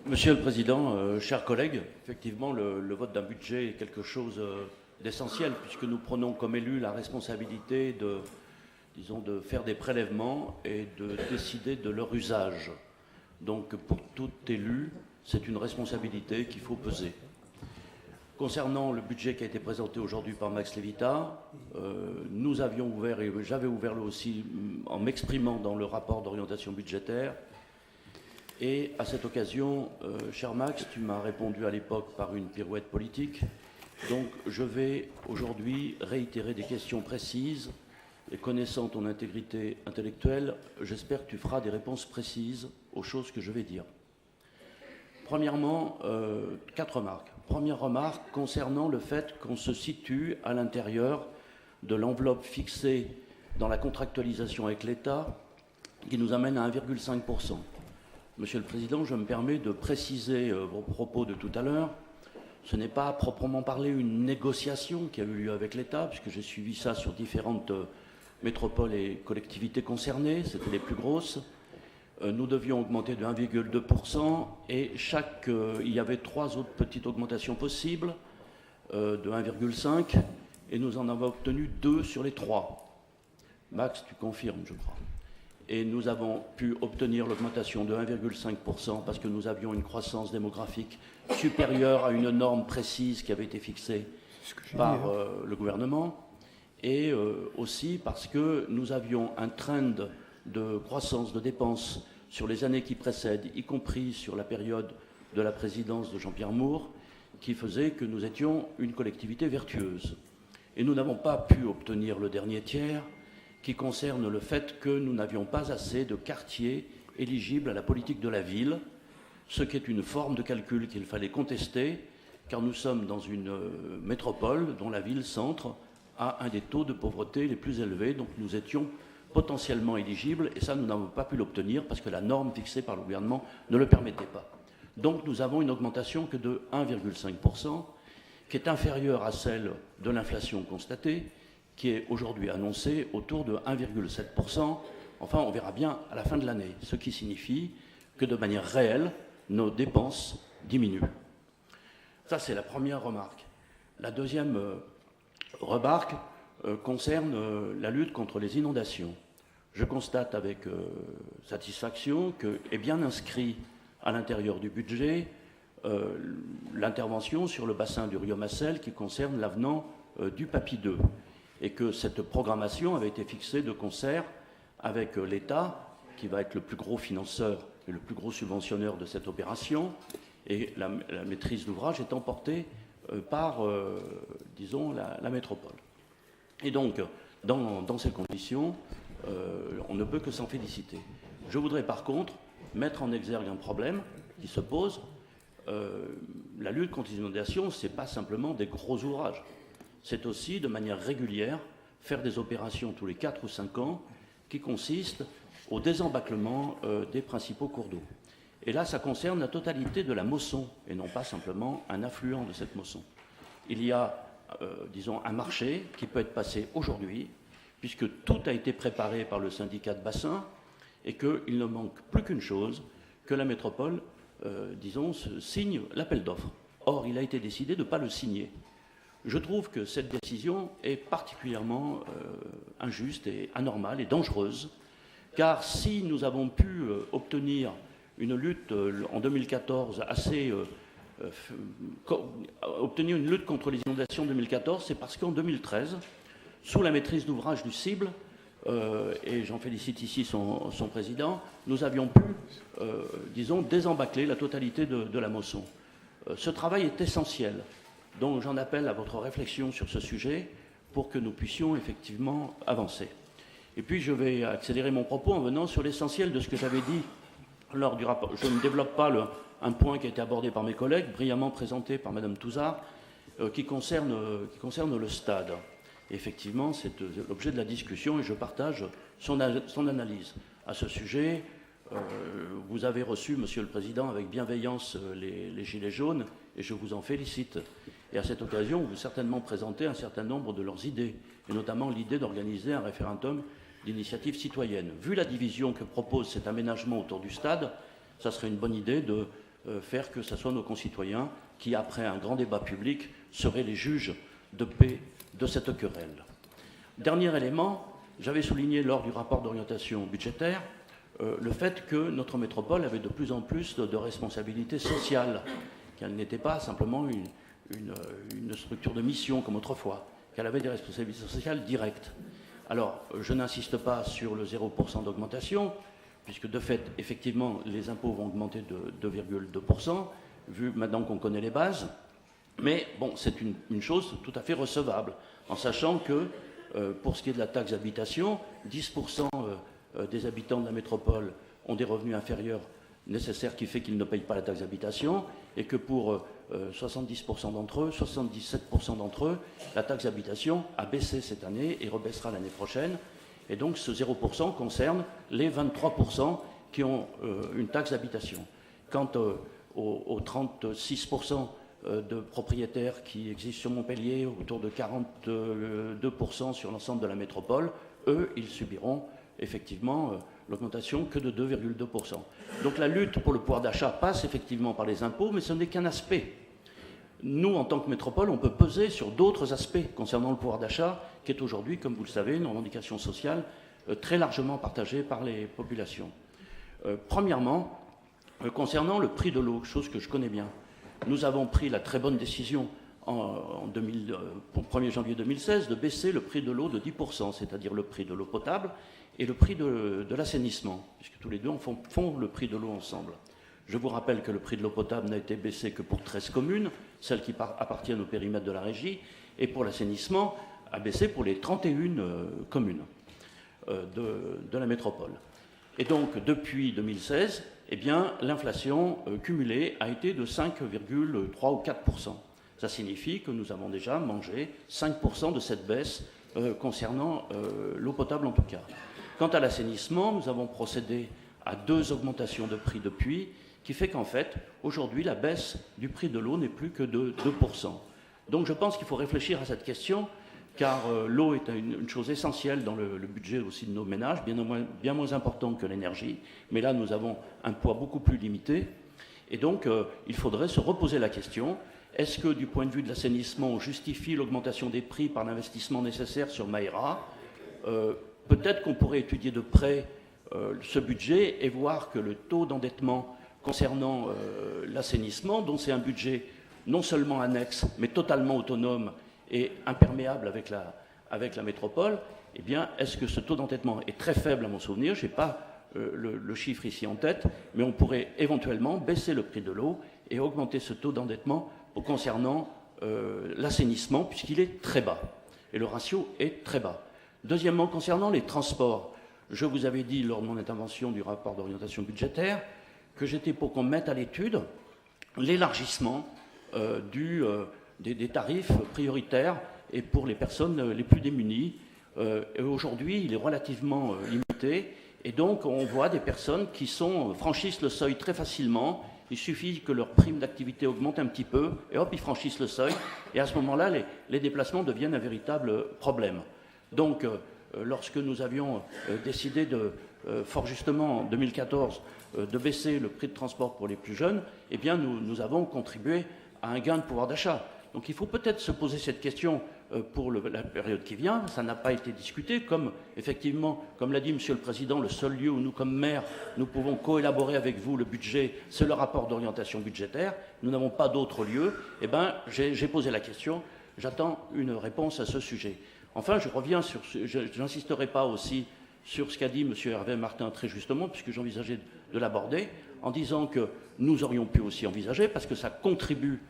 Monsieur le Président, chers collègues, effectivement, le vote d'un budget est quelque chose d'essentiel puisque nous prenons comme élus la responsabilité de faire des prélèvements et de décider de leur usage. Donc pour tout élu, c'est une responsabilité qu'il faut peser. Concernant le budget qui a été présenté aujourd'hui par Max Lévita, nous avions ouvert, et j'avais ouvert là aussi en m'exprimant dans le rapport d'orientation budgétaire. Et à cette occasion, cher Max, tu m'as répondu à l'époque par une pirouette politique. Donc je vais aujourd'hui réitérer des questions précises. Et connaissant ton intégrité intellectuelle, j'espère que tu feras des réponses précises aux choses que je vais dire. Premièrement, 4 remarques. Première remarque concernant le fait qu'on se situe à l'intérieur de l'enveloppe fixée dans la contractualisation avec l'État qui nous amène à 1,5%. Monsieur le Président, je me permets de préciser vos propos de tout à l'heure. Ce n'est pas à proprement parler une négociation qui a eu lieu avec l'État, puisque j'ai suivi ça sur différentes métropoles et collectivités concernées, c'était les plus grosses. Nous devions augmenter de 1,2% et il y avait 3 autres petites augmentations possibles de 1,5 et nous en avons obtenu 2 sur les 3. Max, tu confirmes, je crois. Et nous avons pu obtenir l'augmentation de 1,5% parce que nous avions une croissance démographique supérieure à une norme précise qui avait été fixée par le gouvernement, et aussi parce que nous avions un trend de croissance de dépenses sur les années qui précèdent, y compris sur la période de la présidence de Jean-Pierre Moore, qui faisait que nous étions une collectivité vertueuse. Et nous n'avons pas pu obtenir le dernier tiers, qui concerne le fait que nous n'avions pas assez de quartiers éligibles à la politique de la ville, ce qui est une forme de calcul qu'il fallait contester, car nous sommes dans une métropole dont la ville-centre a un des taux de pauvreté les plus élevés, donc nous étions potentiellement éligibles, et ça nous n'avons pas pu l'obtenir parce que la norme fixée par le gouvernement ne le permettait pas. Donc nous avons une augmentation que de 1,5%, qui est inférieure à celle de l'inflation constatée, qui est aujourd'hui annoncé autour de 1,7%. Enfin, on verra bien à la fin de l'année, ce qui signifie que de manière réelle, nos dépenses diminuent. Ça, c'est la première remarque. La deuxième remarque concerne la lutte contre les inondations. Je constate avec satisfaction qu'est bien inscrit à l'intérieur du budget l'intervention sur le bassin du Rio-Massel qui concerne l'avenant du PAPI 2. Et que cette programmation avait été fixée de concert avec l'État, qui va être le plus gros financeur et le plus gros subventionneur de cette opération, et la maîtrise d'ouvrage étant portée par, disons, la métropole. Et donc, dans ces conditions, on ne peut que s'en féliciter. Je voudrais par contre mettre en exergue un problème qui se pose. La lutte contre les inondations, ce n'est pas simplement des gros ouvrages. C'est aussi, de manière régulière, faire des opérations tous les 4 ou 5 ans qui consistent au désembâclement des principaux cours d'eau. Et là, ça concerne la totalité de la Mosson, et non pas simplement un affluent de cette Mosson. Il y a, disons, un marché qui peut être passé aujourd'hui, puisque tout a été préparé par le syndicat de bassin, et qu'il ne manque plus qu'une chose, que la métropole, disons, signe l'appel d'offres. Or, il a été décidé de ne pas le signer. Je trouve que cette décision est particulièrement injuste et anormale et dangereuse, car si nous avons pu obtenir une lutte en 2014 obtenir une lutte contre les inondations en 2014, c'est parce qu'en 2013, sous la maîtrise d'ouvrage du CIBL, et j'en félicite ici son président, nous avions pu, disons, désembâcler la totalité de la Mosson. Ce travail est essentiel. Donc j'en appelle à votre réflexion sur ce sujet pour que nous puissions effectivement avancer. Et puis je vais accélérer mon propos en venant sur l'essentiel de ce que j'avais dit lors du rapport. Je ne développe pas un point qui a été abordé par mes collègues, brillamment présenté par Mme Touzard, qui concerne le stade. Et effectivement, c'est l'objet de la discussion et je partage son analyse. À ce sujet, vous avez reçu, Monsieur le Président, avec bienveillance les Gilets jaunes et je vous en félicite. Et à cette occasion, vous certainement présentez un certain nombre de leurs idées, et notamment l'idée d'organiser un référendum d'initiative citoyenne. Vu la division que propose cet aménagement autour du stade, ça serait une bonne idée de faire que ce soit nos concitoyens qui, après un grand débat public, seraient les juges de paix de cette querelle. Dernier élément, j'avais souligné lors du rapport d'orientation budgétaire le fait que notre métropole avait de plus en plus de responsabilités sociales, qu'elle n'était pas simplement une structure de mission comme autrefois, qu'elle avait des responsabilités sociales directes. Alors, je n'insiste pas sur le 0% d'augmentation, puisque de fait, effectivement, les impôts vont augmenter de 2,2%, vu maintenant qu'on connaît les bases. Mais bon, c'est une chose tout à fait recevable, en sachant que, pour ce qui est de la taxe d'habitation, 10% des habitants de la métropole ont des revenus inférieurs nécessaires qui fait qu'ils ne payent pas la taxe d'habitation, et que pour 70% d'entre eux, 77% d'entre eux, la taxe d'habitation a baissé cette année et rebaissera l'année prochaine. Et donc ce 0% concerne les 23% qui ont une taxe d'habitation. Quant aux 36% de propriétaires qui existent sur Montpellier, autour de 42% sur l'ensemble de la métropole, eux, ils subiront effectivement l'augmentation que de 2,2%. Donc la lutte pour le pouvoir d'achat passe effectivement par les impôts, mais ce n'est qu'un aspect. Nous, en tant que métropole, on peut peser sur d'autres aspects concernant le pouvoir d'achat, qui est aujourd'hui, comme vous le savez, une revendication sociale très largement partagée par les populations. Premièrement, concernant le prix de l'eau, chose que je connais bien, nous avons pris la très bonne décision pour le 1er janvier 2016 de baisser le prix de l'eau de 10%, c'est-à-dire le prix de l'eau potable et le prix de l'assainissement, puisque tous les deux font le prix de l'eau ensemble. Je vous rappelle que le prix de l'eau potable n'a été baissé que pour 13 communes, celles qui appartiennent au périmètre de la régie, et pour l'assainissement a baissé pour les 31 communes de la métropole. Et donc, depuis 2016, eh bien, l'inflation cumulée a été de 5,3 ou 4%. Ça signifie que nous avons déjà mangé 5% de cette baisse concernant l'eau potable en tout cas. Quant à l'assainissement, nous avons procédé à 2 augmentations de prix depuis, qui fait qu'en fait, aujourd'hui, la baisse du prix de l'eau n'est plus que de 2%. Donc je pense qu'il faut réfléchir à cette question, car l'eau est une chose essentielle dans le budget aussi de nos ménages, bien moins important que l'énergie, mais là nous avons un poids beaucoup plus limité, et donc il faudrait se reposer la question, est-ce que du point de vue de l'assainissement, on justifie l'augmentation des prix par l'investissement nécessaire sur Maïra? Peut-être qu'on pourrait étudier de près ce budget et voir que le taux d'endettement concernant l'assainissement, dont c'est un budget non seulement annexe, mais totalement autonome et imperméable avec la métropole, eh bien, est-ce que ce taux d'endettement est très faible à mon souvenir? Je n'ai pas le chiffre ici en tête, mais on pourrait éventuellement baisser le prix de l'eau et augmenter ce taux d'endettement concernant l'assainissement, puisqu'il est très bas. Et le ratio est très bas. Deuxièmement, concernant les transports, je vous avais dit lors de mon intervention du rapport d'orientation budgétaire que j'étais pour qu'on mette à l'étude l'élargissement des tarifs prioritaires et pour les personnes les plus démunies. Aujourd'hui, il est relativement limité et donc on voit des personnes qui franchissent le seuil très facilement. Il suffit que leur prime d'activité augmente un petit peu et hop, ils franchissent le seuil. Et à ce moment-là, les déplacements deviennent un véritable problème. Donc, lorsque nous avions décidé fort justement en 2014 de baisser le prix de transport pour les plus jeunes, eh bien nous avons contribué à un gain de pouvoir d'achat. Donc il faut peut-être se poser cette question pour la période qui vient. Ça n'a pas été discuté, effectivement, comme l'a dit Monsieur le Président, le seul lieu où nous, comme maire, nous pouvons coélaborer avec vous le budget, c'est le rapport d'orientation budgétaire. Nous n'avons pas d'autre lieu. Eh bien, j'ai posé la question. J'attends une réponse à ce sujet. Enfin, je n'insisterai pas aussi sur ce qu'a dit M. Hervé Martin très justement, puisque j'envisageais de l'aborder, en disant que nous aurions pu aussi envisager, parce que ça contribue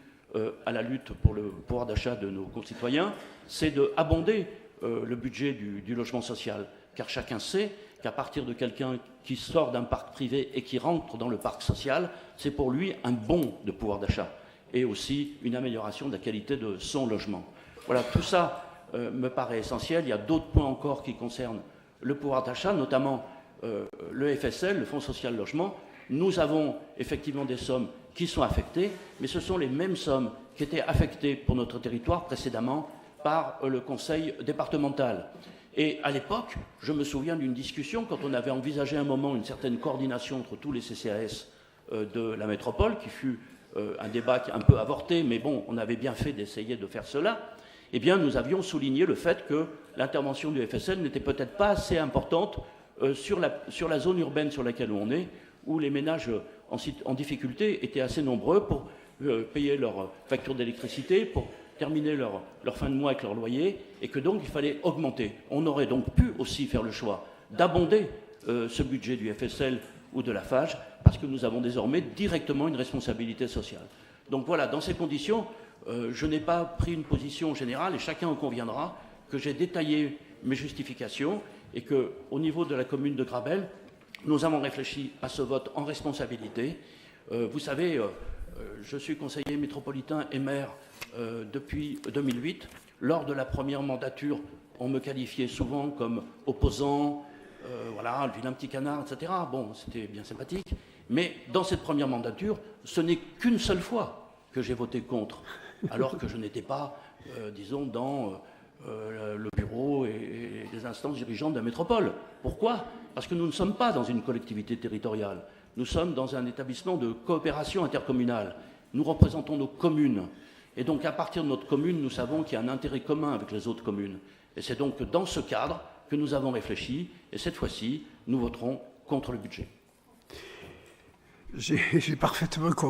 à la lutte pour le pouvoir d'achat de nos concitoyens, c'est d'abonder le budget du logement social. Car chacun sait qu'à partir de quelqu'un qui sort d'un parc privé et qui rentre dans le parc social, c'est pour lui un bond de pouvoir d'achat et aussi une amélioration de la qualité de son logement. Voilà, tout ça me paraît essentiel. Il y a d'autres points encore qui concernent le pouvoir d'achat, notamment le FSL, le Fonds social logement. Nous avons effectivement des sommes qui sont affectées, mais ce sont les mêmes sommes qui étaient affectées pour notre territoire précédemment par le conseil départemental. Et à l'époque, je me souviens d'une discussion quand on avait envisagé un moment une certaine coordination entre tous les CCAS de la métropole, qui fut un débat un peu avorté, mais bon, on avait bien fait d'essayer de faire cela, eh bien, nous avions souligné le fait que l'intervention du FSL n'était peut-être pas assez importante sur la zone urbaine sur laquelle on est, où les ménages en difficulté étaient assez nombreux pour payer leur facture d'électricité, pour terminer leur fin de mois avec leur loyer, et que donc il fallait augmenter. On aurait donc pu aussi faire le choix d'abonder ce budget du FSL ou de la FAGE, parce que nous avons désormais directement une responsabilité sociale. Donc voilà, dans ces conditions, je n'ai pas pris une position générale, et chacun en conviendra que j'ai détaillé mes justifications, et qu'au niveau de la commune de Grabel, nous avons réfléchi à ce vote en responsabilité. Vous savez, je suis conseiller métropolitain et maire depuis 2008. Lors de la première mandature, on me qualifiait souvent comme opposant, voilà, le vilain petit canard, etc. Bon, c'était bien sympathique. Mais dans cette première mandature, ce n'est qu'une seule fois que j'ai voté contre, alors que je n'étais pas, disons, dans le bureau et les instances dirigeantes de la métropole. Pourquoi ? Parce que nous ne sommes pas dans une collectivité territoriale. Nous sommes dans un établissement de coopération intercommunale. Nous représentons nos communes. Et donc, à partir de notre commune, nous savons qu'il y a un intérêt commun avec les autres communes. Et c'est donc dans ce cadre que nous avons réfléchi. Et cette fois-ci, nous voterons contre le budget. J'ai parfaitement compris.